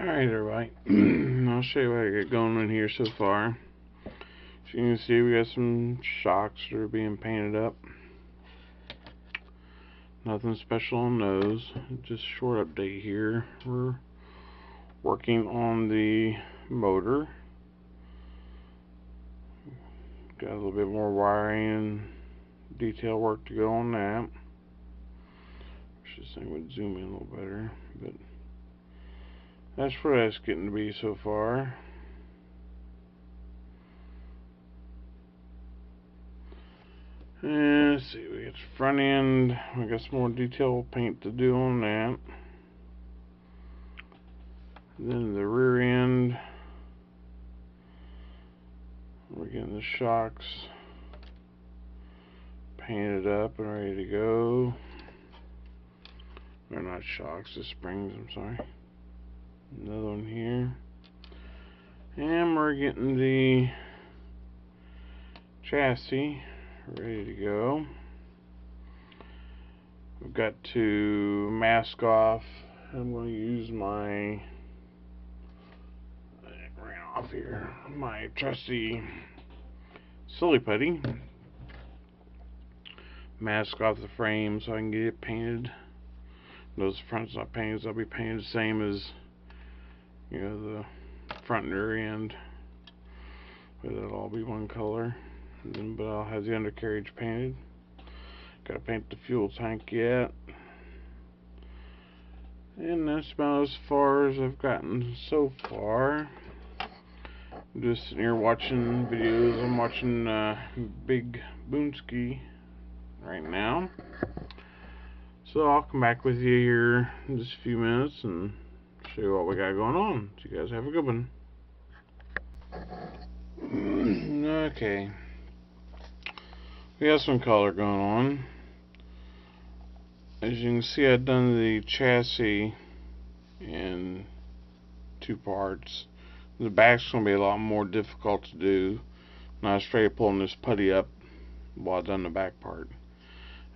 Alright everybody, I'll show you what I got going on here so far. As you can see, we got some shocks that are being painted up. Nothing special on those, just a short update here. We're working on the motor. Got a little bit more wiring and detail work to go on that. Wish this thing would zoom in a little better, but that's where that's getting to be so far. And let's see, we got the front end, we got some more detail paint to do on that. Then the rear end, we're getting the shocks painted up and ready to go. They're not shocks, the springs, I'm sorry. Another one here. And we're getting the chassis ready to go. We've got to mask off. I'm going to use my my trusty silly putty. Mask off the frame so I can get it painted. Those fronts not painted, so I'll be painted the same as, you know, the front and rear end, but it'll all be one color. But I'll have the undercarriage painted. Gotta paint the fuel tank yet. And that's about as far as I've gotten so far. I'm just sitting here watching videos. I'm watching Big Boonski right now. So I'll come back with you here in just a few minutes and show you what we got going on. So you guys have a good one. Okay. We got some color going on. As you can see, I've done the chassis in two parts. The back's going to be a lot more difficult to do. And I was straight pulling this putty up while I've done the back part.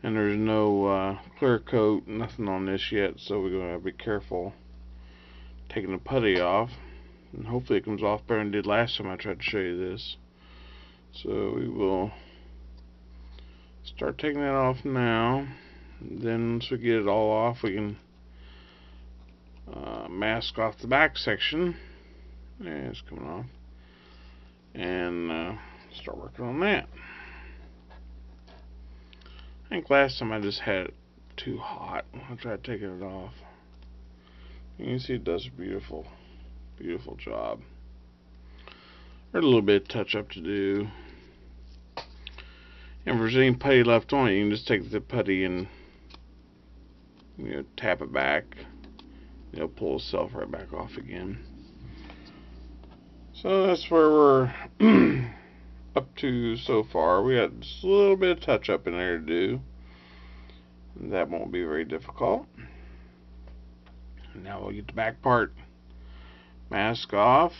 And there's no clear coat, nothing on this yet, so we're going to be careful taking the putty off. And hopefully it comes off better than it did last time I tried to show you this. So we will start taking that off now. And then once we get it all off, we can mask off the back section. Yeah, it's coming off. And start working on that. I think last time I just had it too hot when I tried taking it off. You can see it does a beautiful, beautiful job. There's a little bit of touch up to do. And if there's any putty left on it, you can just take the putty and, you know, tap it back. It'll pull itself right back off again. So that's where we're up to so far. We got just a little bit of touch up in there to do. That won't be very difficult. Now we'll get the back part mask off,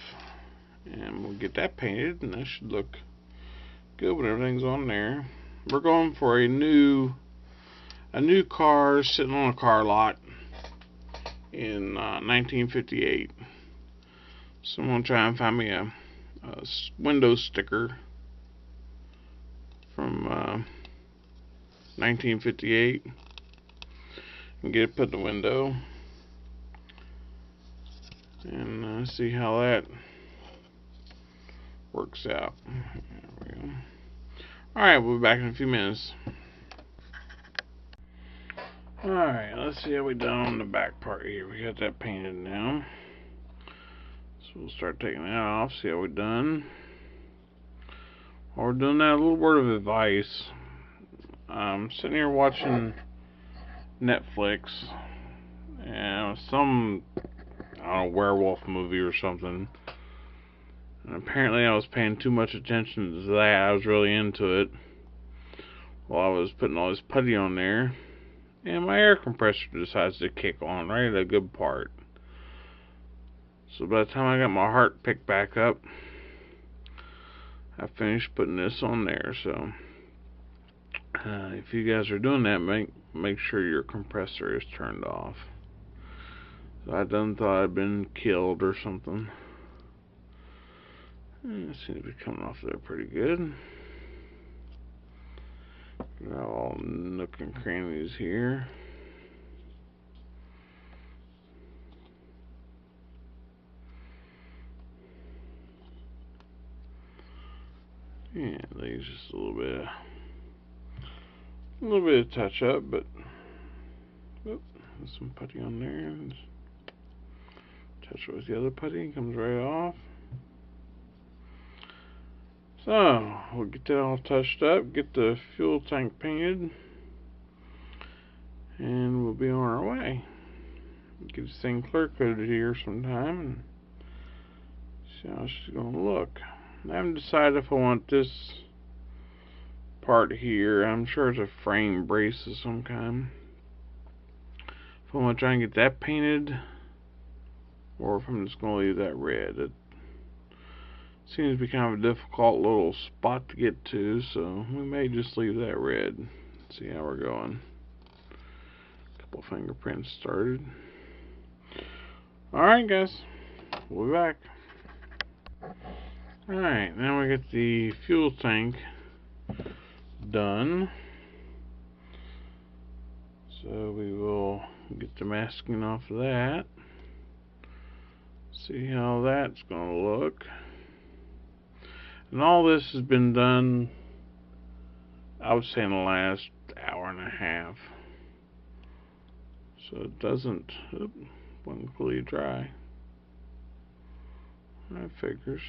and we'll get that painted, and that should look good when everything's on there. We're going for a new car sitting on a car lot in 1958. So I'm gonna try and find me a window sticker from 1958 and get it put in the window and see how that works out. There we go. Alright, we'll be back in a few minutes. Alright, let's see how we done on the back part here. We got that painted now. So we'll start taking that off, see how we done. While we're doing that, a little word of advice. I'm sitting here watching Netflix, and some, I don't know, werewolf movie or something. And apparently I was paying too much attention to that. I was really into it while I was putting all this putty on there. And my air compressor decides to kick on right at a good part. So by the time I got my heart picked back up, I finished putting this on there. So if you guys are doing that, make sure your compressor is turned off. So I done thought I'd been killed or something. It seems to be coming off there pretty good. Got all nook and crannies here. Yeah, there's just a little bit of touch up, but there's some putty on there. Touch it with the other putty, comes right off. So we'll get that all touched up, get the fuel tank painted, and we'll be on our way. Get this thing clear coated here sometime and see how she's gonna look. I haven't decided if I want this part here. I'm sure it's a frame brace of some kind. If I want to try and get that painted, or if I'm just going to leave that red. It seems to be kind of a difficult little spot to get to, so we may just leave that red. See how we're going. A couple of fingerprints started. Alright guys, we'll be back. Alright, now we get the fuel tank done. So we will get the masking off of that. See how that's going to look. And all this has been done, I would say, in the last hour and a half. So it doesn't, wasn't completely dry. That figures.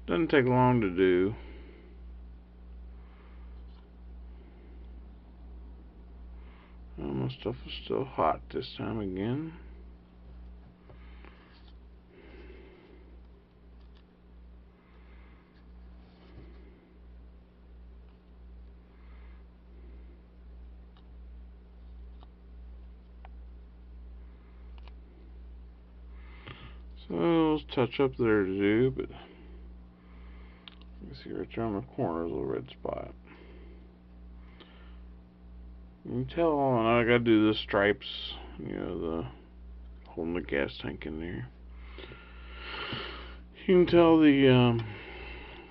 Doesn't take long to do. My stuff is still hot this time again. So there's touch up there to do, but you see right there on the corner is a little red spot. You can tell I gotta do the stripes, you know, the holding the gas tank in there. You can tell the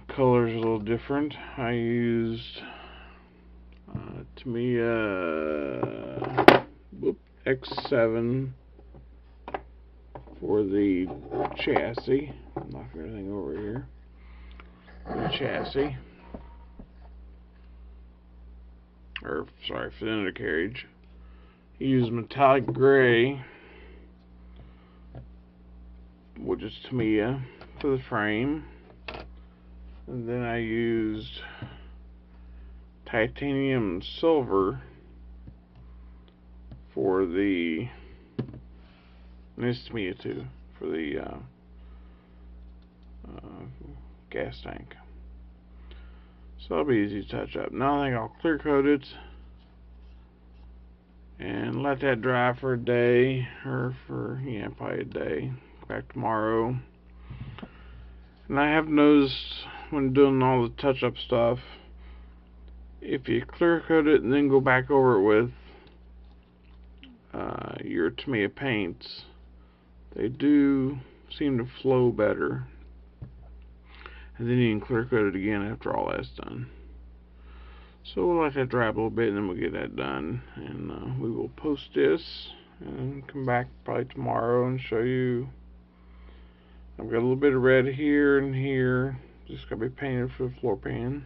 color's a little different. I used Tamiya X7 for the chassis. Knock everything over here. The chassis. Or, sorry, for the undercarriage. I used metallic gray, which is Tamiya, for the frame. And then I used titanium silver for the, and this is Tamiya too, for the gas tank. So it'll be easy to touch up. Now I think I'll clear coat it and let that dry for a day, or for, yeah, probably a day. Back tomorrow. And I have noticed when doing all the touch-up stuff, if you clear coat it and then go back over it with your Tamiya paints, they do seem to flow better. And then you can clear coat it again after all that's done. So we'll let that dry a little bit and then we'll get that done. And we will post this and come back probably tomorrow and show you. I've got a little bit of red here and here. Just gotta be painted for the floor pan.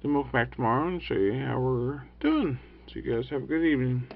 Then we'll come back tomorrow and show you how we're doing. So you guys have a good evening.